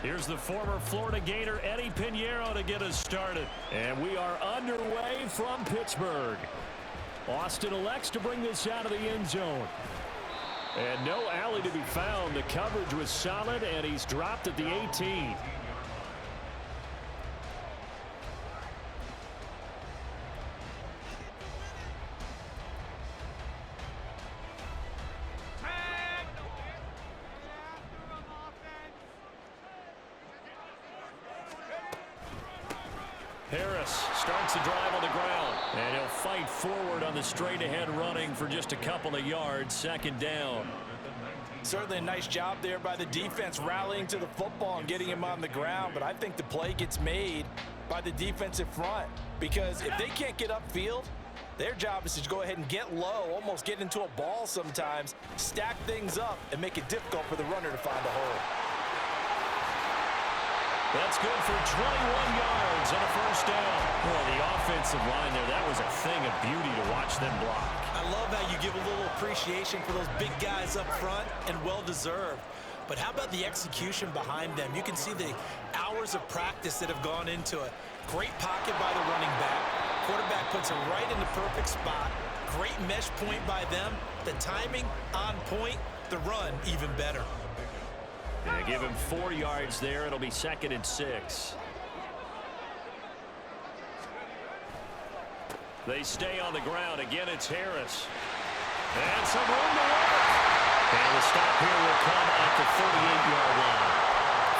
Here's the former Florida Gator Eddie Pinheiro to get us started. And we are underway from Pittsburgh. Austin elects to bring this out of the end zone. And no alley to be found. The coverage was solid, and he's dropped at the 18. Harris starts the drive on the ground, and he'll fight forward on the straight-ahead running for just a couple of yards. Second down. Certainly a nice job there by the defense rallying to the football and getting him on the ground, but I think the play gets made by the defensive front because if they can't get upfield, their job is to go ahead and get low, almost get into a ball sometimes, stack things up, and make it difficult for the runner to find a hole. That's good for 21 yards and a first down. Well, the offensive line there, that was a thing of beauty to watch them block. I love how you give a little appreciation for those big guys up front, and well-deserved. But how about the execution behind them? You can see the hours of practice that have gone into it. Great pocket by the running back. Quarterback puts it right in the perfect spot. Great mesh point by them. The timing on point. The run even better. They give him 4 yards there. It'll be 2nd and 6. They stay on the ground. Again, it's Harris. And some room to work. And the stop here will come at the 38-yard line.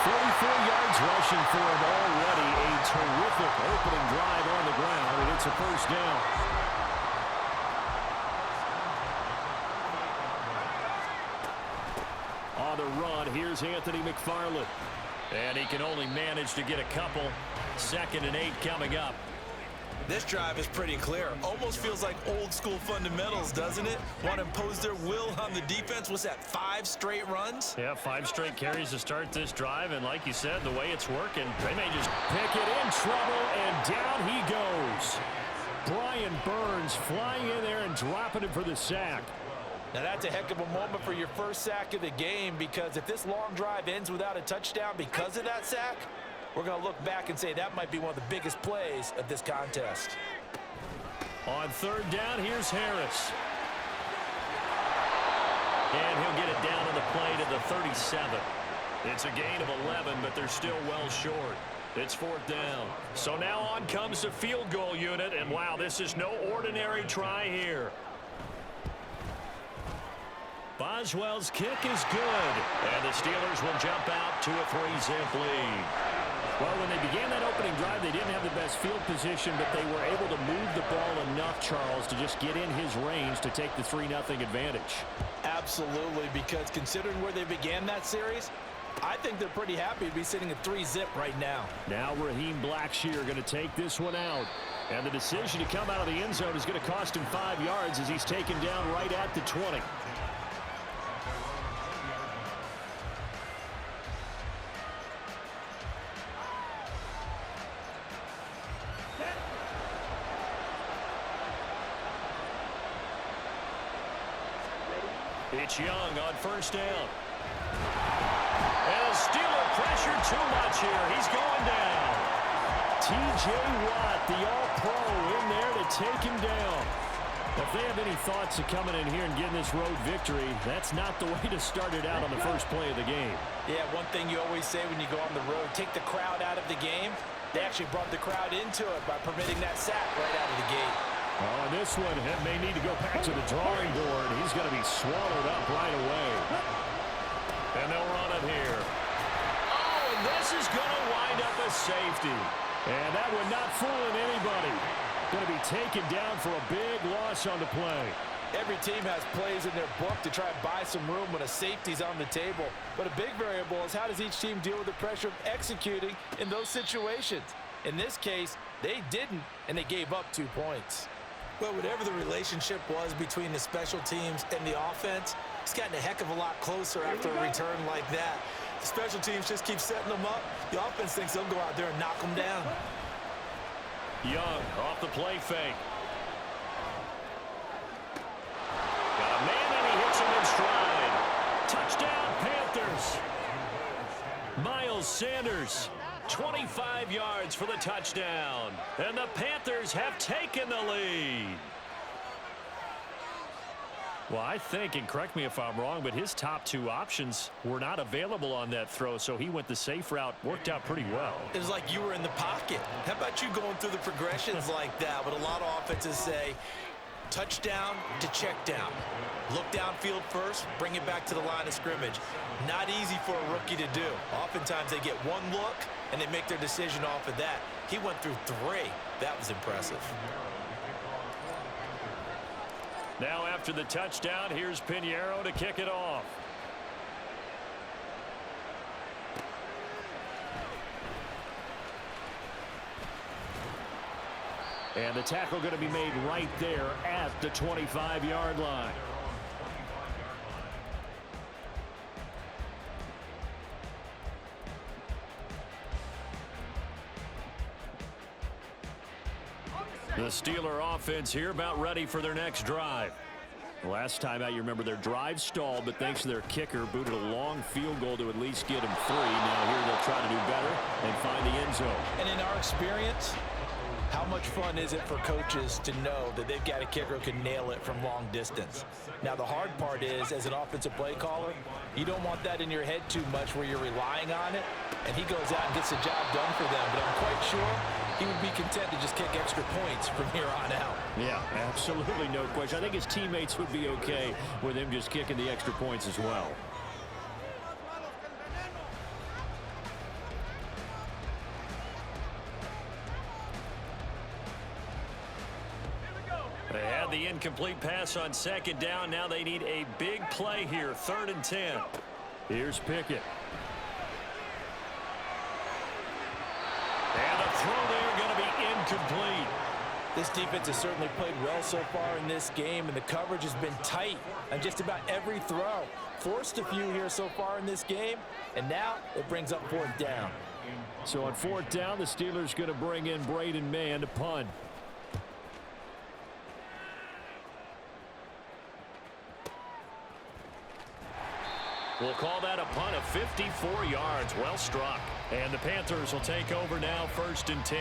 44 yards rushing for him already. A terrific opening drive on the ground, and it's a first down. On the run, here's Anthony McFarland. And he can only manage to get a couple. 2nd and 8 coming up. This drive is pretty clear. Almost feels like old school fundamentals, doesn't it? Want to impose their will on the defense. What's that, 5 straight runs? Yeah, 5 straight carries to start this drive. And like you said, the way it's working, they may just pick it in trouble, and down he goes. Brian Burns flying in there and dropping him for the sack. Now that's a heck of a moment for your first sack of the game, because if this long drive ends without a touchdown because of that sack, we're going to look back and say that might be one of the biggest plays of this contest. On 3rd down, here's Harris. And he'll get it down on the play to the 37. It's a gain of 11, but they're still well short. It's 4th down. So now on comes the field goal unit, and wow, this is no ordinary try here. Boswell's kick is good, and the Steelers will jump out to a 3-zip lead. Well, when they began that opening drive, they didn't have the best field position, but they were able to move the ball enough, Charles, to just get in his range to take the 3-0 advantage. Absolutely, because considering where they began that series, I think they're pretty happy to be sitting at 3-zip right now. Now Raheem Blackshear going to take this one out. And the decision to come out of the end zone is going to cost him 5 yards as he's taken down right at the 20. It's Young on 1st down. And Steeler pressure too much here. He's going down. T.J. Watt, the all-pro, in there to take him down. If they have any thoughts of coming in here and getting this road victory, that's not the way to start it out on the first play of the game. Yeah, one thing you always say when you go on the road, take the crowd out of the game. They actually brought the crowd into it by permitting that sack right out of the gate. Oh, and this one may need to go back to the drawing board. He's going to be swallowed up right away. And they'll run it here. Oh, and this is going to wind up a safety. And that one not fooling anybody. Going to be taken down for a big loss on the play. Every team has plays in their book to try and buy some room when a safety's on the table. But a big variable is how does each team deal with the pressure of executing in those situations. In this case, they didn't, and they gave up 2 points. Well, whatever the relationship was between the special teams and the offense, it's gotten a heck of a lot closer after a return like that. The special teams just keep setting them up. The offense thinks they'll go out there and knock them down. Young off the play fake. Got a man, and he hits him in stride. Touchdown, Panthers. Miles Miles Sanders. 25 yards for the touchdown. And the Panthers have taken the lead. Well, I think, and correct me if I'm wrong, but his top two options were not available on that throw, so he went the safe route. Worked out pretty well. It was like you were in the pocket. How about you going through the progressions like that? But a lot of offenses say touchdown to check down. Look downfield first, bring it back to the line of scrimmage. Not easy for a rookie to do. Oftentimes they get one look, and they make their decision off of that. He went through three. That was impressive. Now after the touchdown, here's Pinheiro to kick it off. And the tackle going to be made right there at the 25-yard line. The Steeler offense here about ready for their next drive. Last time out, you remember their drive stalled, but thanks to their kicker, booted a long field goal to at least get them 3. Now here they'll try to do better and find the end zone. And in our experience, how much fun is it for coaches to know that they've got a kicker who can nail it from long distance? Now, the hard part is, as an offensive play caller, you don't want that in your head too much where you're relying on it, and he goes out and gets the job done for them. But I'm quite sure he would be content to just kick extra points from here on out. Yeah, absolutely no question. I think his teammates would be okay with him just kicking the extra points as well. They had the incomplete pass on second down. Now they need a big play here, 3rd and 10. Here's Pickett. And the throw there going to be incomplete. This defense has certainly played well so far in this game, and the coverage has been tight on just about every throw. Forced a few here so far in this game, and now it brings up 4th down. So on 4th down, the Steelers going to bring in Braden Mann to punt. We'll call that a punt of 54 yards. Well struck. And the Panthers will take over now, 1st and 10.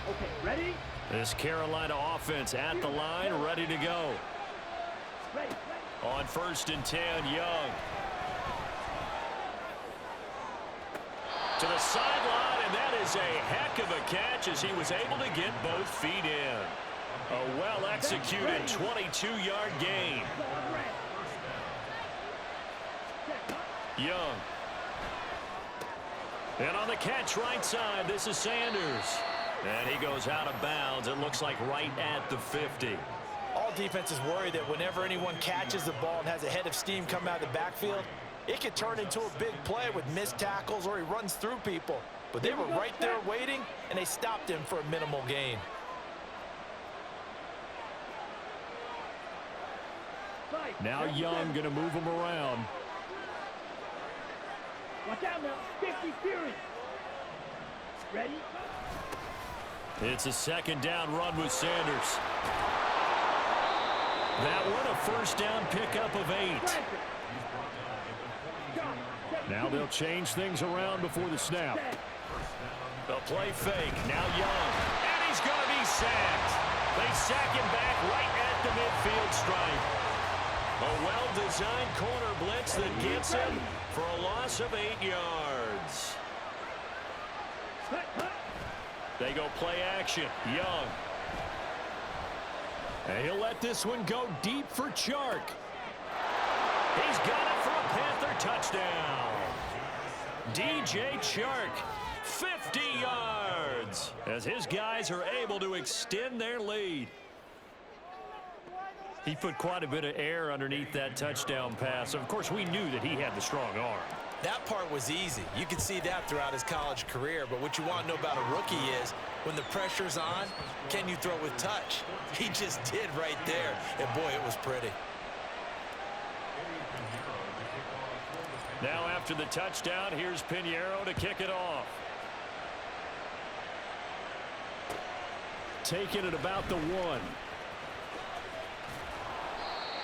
Okay, ready? This Carolina offense at the line, ready to go. Ready. On 1st and 10, Young. To the sideline, and that is a heck of a catch as he was able to get both feet in. A well-executed 22-yard gain. Young. And on the catch right side, this is Sanders. And he goes out of bounds. It looks like right at the 50. All defenses worry that whenever anyone catches the ball and has a head of steam come out of the backfield, it could turn into a big play with missed tackles or he runs through people. But they were right there waiting, and they stopped him for a minimal gain. Now Young going to move him around. Watch out now. 50 Fury. Ready? It's a 2nd down run with Sanders. That one a 1st down pickup of 8. Now they'll change things around before the snap. They'll play fake. Now Young. And he's going to be sacked. They sack him back right at the midfield stripe. A well-designed corner blitz that gets him for a loss of 8 yards. They go play action. Young. And he'll let this one go deep for Chark. He's got it for a Panther touchdown. DJ Chark, 50 yards, as his guys are able to extend their lead. He put quite a bit of air underneath that touchdown pass. Of course, we knew that he had the strong arm. That part was easy. You could see that throughout his college career. But what you want to know about a rookie is when the pressure's on, can you throw with touch? He just did right there. And, boy, it was pretty. Now after the touchdown, here's Pinheiro to kick it off. Taking it about the 1.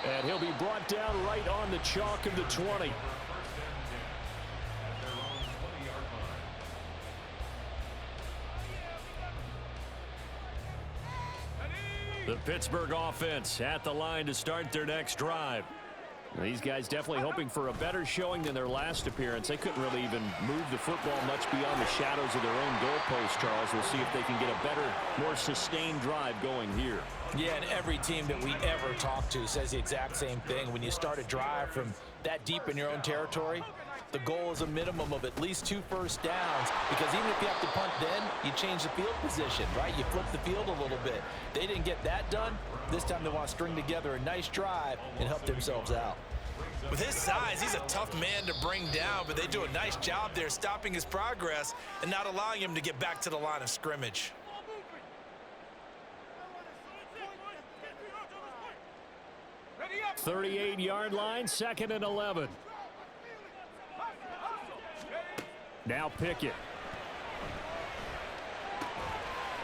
And he'll be brought down right on the chalk of the 20. The Pittsburgh offense at the line to start their next drive. These guys definitely hoping for a better showing than their last appearance. They couldn't really even move the football much beyond the shadows of their own goalpost, Charles. We'll see if they can get a better, more sustained drive going here. Yeah, and every team that we ever talk to says the exact same thing. When you start a drive from that deep in your own territory, the goal is a minimum of at least 2 first downs, because even if you have to punt then, you change the field position, right? You flip the field a little bit. They didn't get that done. This time they want to string together a nice drive and help themselves out. With his size, he's a tough man to bring down, but they do a nice job there stopping his progress and not allowing him to get back to the line of scrimmage. 38-yard line, 2nd and 11. Now Pickett.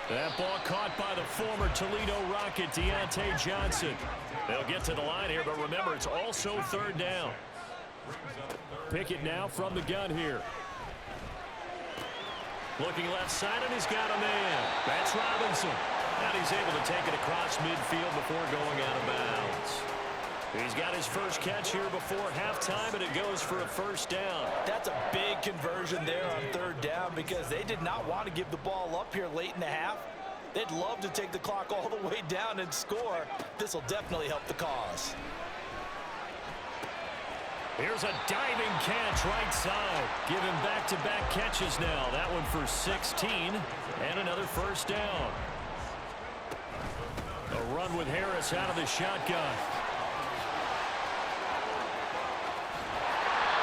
That ball caught by the former Toledo Rocket, Deontay Johnson. They'll get to the line here, but remember, it's also 3rd down. Pickett now from the gun here. Looking left side, and he's got a man. That's Robinson. And he's able to take it across midfield before going out of bounds. He's got his first catch here before halftime, and it goes for a 1st down. That's a big conversion there on 3rd down, because they did not want to give the ball up here late in the half. They'd love to take the clock all the way down and score. This will definitely help the cause. Here's a diving catch right side. Giving back-to-back catches now. That one for 16, and another 1st down. A run with Harris out of the shotgun.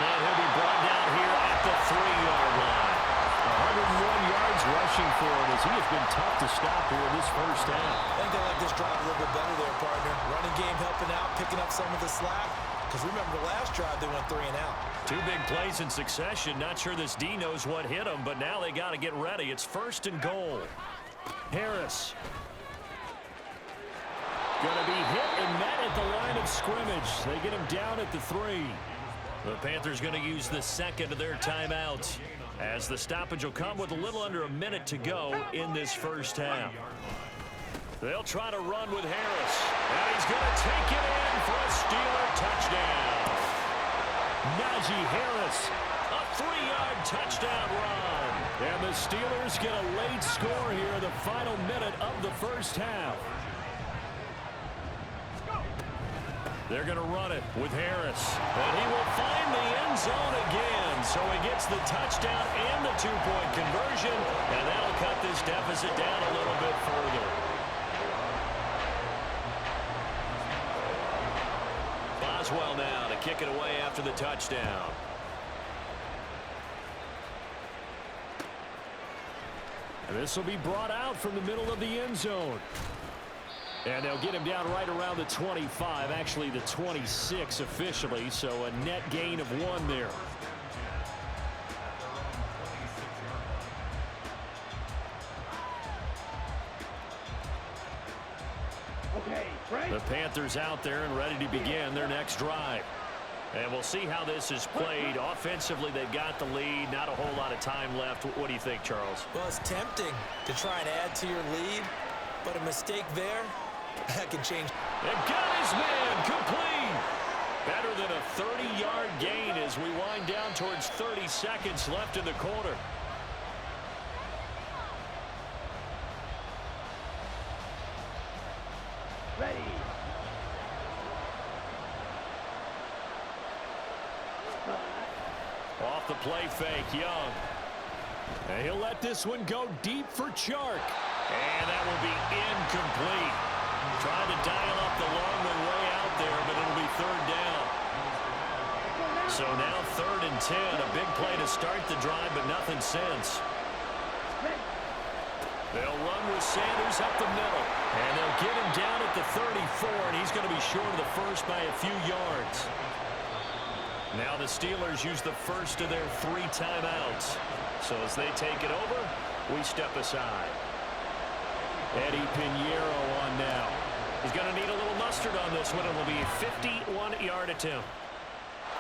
And he'll be brought down here at the 3-yard line. 101 yards rushing for him, as he has been tough to stop here in this 1st half. I think they like this drive a little bit better there, partner. Running game helping out, picking up some of the slack. Because remember, the last drive, they went 3 and out. 2 big plays in succession. Not sure this D knows what hit him, but now they got to get ready. It's 1st and goal. Harris. Going to be hit and met at the line of scrimmage. They get him down at the 3. The Panthers going to use the 2nd of their timeouts, as the stoppage will come with a little under a minute to go in this 1st half. They'll try to run with Harris, and he's going to take it in for a Steeler touchdown. Najee Harris, a 3-yard touchdown run. And the Steelers get a late score here in the final minute of the 1st half. They're going to run it with Harris. And he will find the end zone again. So he gets the touchdown and the 2-point conversion. And that'll cut this deficit down a little bit further. Boswell now to kick it away after the touchdown. And this will be brought out from the middle of the end zone. And they'll get him down right around the 25, actually the 26 officially, so a net gain of 1 there. The Panthers out there and ready to begin their next drive. And we'll see how this is played. Offensively, they've got the lead. Not a whole lot of time left. What do you think, Charles? Well, it's tempting to try and add to your lead, but a mistake there, that can change. And got his man complete. Better than a 30-yard gain as we wind down towards 30 seconds left in the quarter. Ready. Off the play fake, Young. And he'll let this one go deep for Chark. And that will be incomplete. Trying to dial up the long way out there, but it'll be 3rd down. So now 3rd and 10. A big play to start the drive, but nothing since. They'll run with Sanders up the middle. And they'll get him down at the 34, and he's going to be short of the first by a few yards. Now the Steelers use the first of their 3 timeouts. So as they take it over, we step aside. Eddie Pinheiro on now. He's going to need a little mustard on this one. It will be a 51-yard attempt.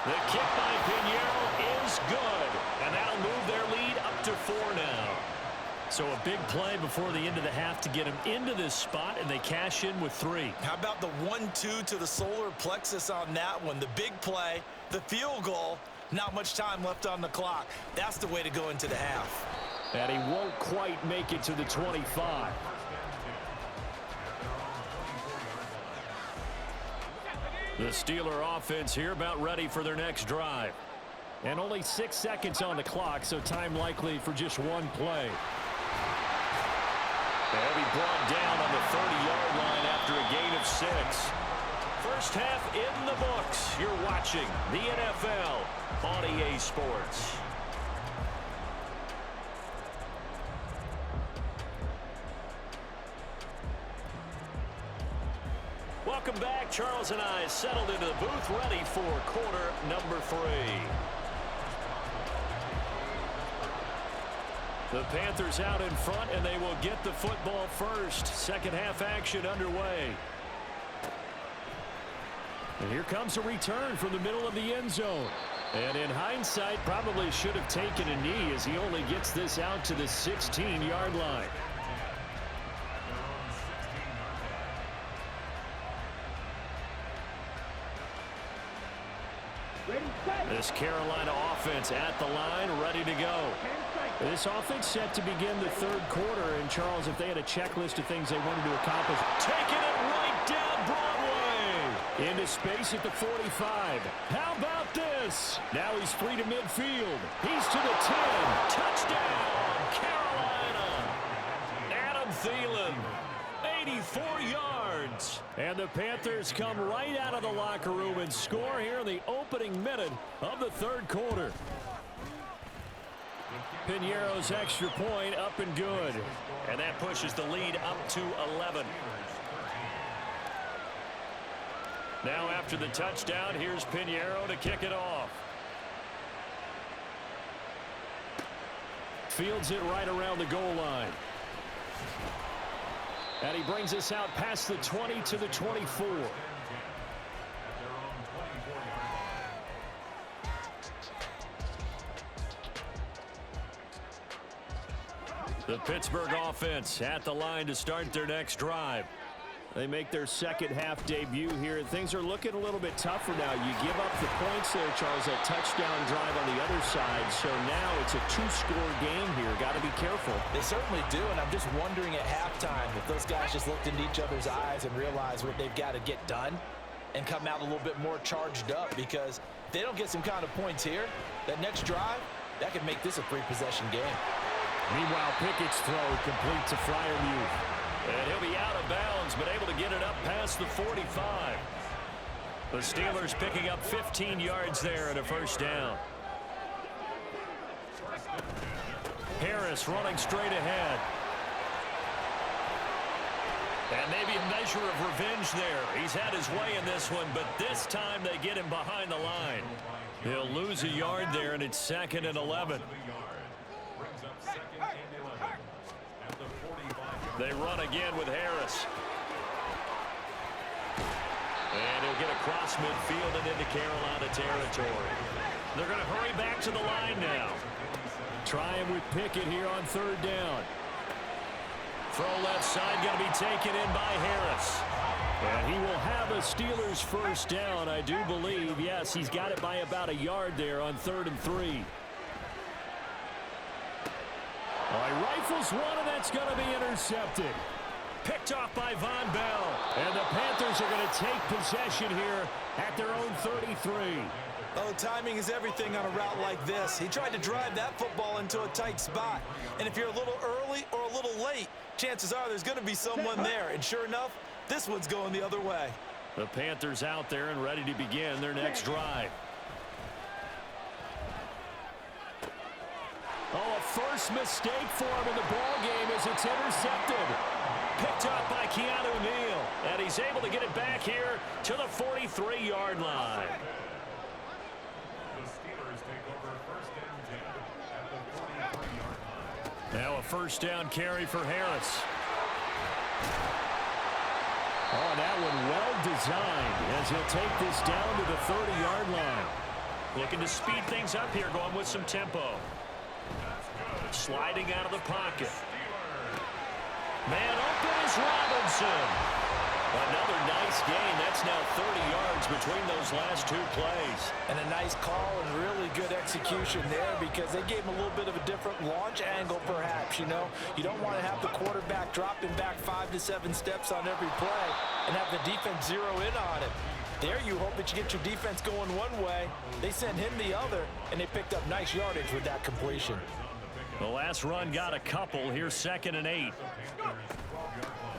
The kick by Pinheiro is good, and that'll move their lead up to 4 now. So a big play before the end of the half to get him into this spot, and they cash in with 3. How about the 1-2 to the solar plexus on that one? The big play, the field goal, not much time left on the clock. That's the way to go into the half. And he won't quite make it to the 25. The Steeler offense here about ready for their next drive. And only 6 seconds on the clock, so time likely for just one play. They'll be brought down on the 30-yard line after a gain of 6. First half in the books. You're watching the NFL on EA Sports. Welcome back. Charles and I settled into the booth, ready for quarter number 3. The Panthers out in front, and they will get the football first. Second half action underway. And here comes a return from the middle of the end zone. And in hindsight, probably should have taken a knee as he only gets this out to the 16-yard line. This Carolina offense at the line, ready to go. This offense set to begin the third quarter. And, Charles, if they had a checklist of things they wanted to accomplish, taking it right down Broadway. Into space at the 45. How about this? Now he's free to midfield. He's to the 10. Touchdown, Carolina. Adam Thielen, 84 yards. And the Panthers come right out of the locker room and score here in the opening minute of the third quarter. Pinheiro's extra point up and good. And that pushes the lead up to 11. Now after the touchdown, here's Pinheiro to kick it off. Fields it right around the goal line. And he brings us out past the 20 to the 24. The Pittsburgh offense at the line to start their next drive. They make their second half debut here. Things are looking a little bit tougher now. You give up the points there, Charles, that touchdown drive on the other side. So now it's a 2-score game here. Got to be careful. They certainly do, and I'm just wondering at halftime if those guys just looked into each other's eyes and realized what they've got to get done and come out a little bit more charged up, because if they don't get some kind of points here, that next drive, that could make this a 3-possession game. Meanwhile, Pickett's throw complete to Freiermuth. And he'll be out of bounds, but able to get it up past the 45. The Steelers picking up 15 yards there and a first down. Harris running straight ahead. And maybe a measure of revenge there. He's had his way in this one, but this time they get him behind the line. He'll lose a yard there, and it's 2nd and 11. They run again with Harris. And he'll get across midfield and into Carolina territory. They're going to hurry back to the line now. Trying with Pickett here on 3rd down. Throw left side going to be taken in by Harris. And he will have a Steelers first down, I do believe. Yes, he's got it by about a yard there on 3rd and 3. He rifles one, and that's going to be intercepted. Picked off by Von Bell. And the Panthers are going to take possession here at their own 33. Oh, timing is everything on a route like this. He tried to drive that football into a tight spot. And if you're a little early or a little late, chances are there's going to be someone there. And sure enough, this one's going the other way. The Panthers out there and ready to begin their next drive. Oh, a first mistake for him in the ball game as it's intercepted. Picked up by Keanu Neal. And he's able to get it back here to the 43-yard line. Now a first down carry for Harris. Oh, that one well designed as he'll take this down to the 30-yard line. Looking to speed things up here, going with some tempo. Sliding out of the pocket. Man open is Robinson. Another nice gain. That's now 30 yards between those last two plays. And a nice call and really good execution there because they gave him a little bit of a different launch angle perhaps, you know. You don't want to have the quarterback dropping back 5 to 7 steps on every play and have the defense zero in on it. There you hope that you get your defense going one way. They sent him the other, and they picked up nice yardage with that completion. The last run got a couple. Here's 2nd and 8.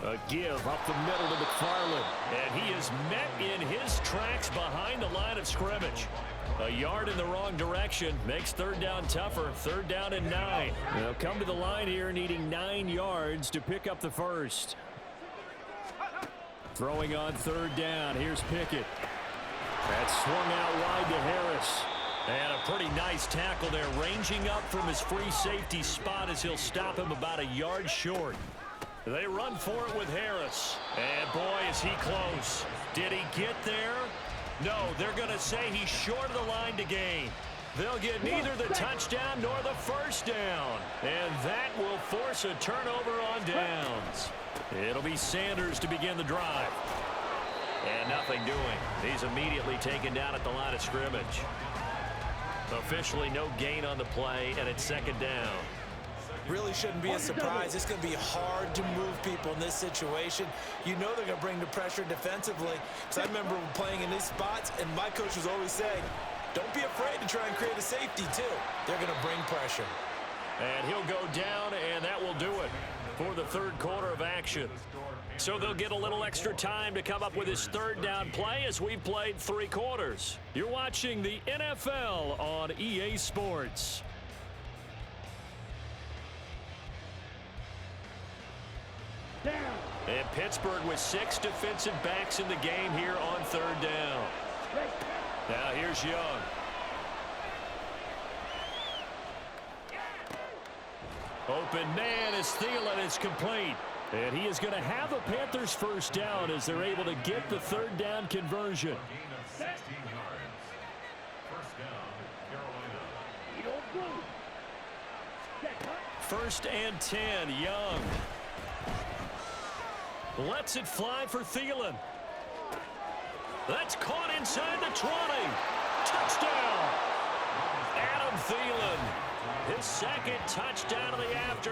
A give up the middle to McFarland. And he is met in his tracks behind the line of scrimmage. A yard in the wrong direction makes 3rd down tougher. 3rd down and 9. They'll come to the line here needing 9 yards to pick up the first. Throwing on 3rd down. Here's Pickett. That's swung out wide to Harris. And a pretty nice tackle there, ranging up from his free safety spot as he'll stop him about a yard short. They run for it with Harris. And boy, is he close. Did he get there? No, they're going to say he's short of the line to gain. They'll get neither the touchdown nor the first down. And that will force a turnover on downs. It'll be Sanders to begin the drive. And nothing doing. He's immediately taken down at the line of scrimmage. Officially no gain on the play, and it's 2nd down. Really shouldn't be a surprise. It's going to be hard to move people in this situation. You know they're going to bring the pressure defensively. Because I remember playing in these spots, and my coach was always saying, don't be afraid to try and create a safety, too. They're going to bring pressure. And he'll go down, and that will do it for the 3rd quarter of action. So they'll get a little extra time to come up with his 3rd down play as we've played 3 quarters. You're watching the NFL on EA Sports. And Pittsburgh with 6 defensive backs in the game here on 3rd down. Now here's Young. Open man as Thielen is complete. And he is going to have a Panthers first down as they're able to get the 3rd down conversion. 1st and 10, Young. Lets it fly for Thielen. That's caught inside the 20. Touchdown. Adam Thielen. His 2nd touchdown of the afternoon.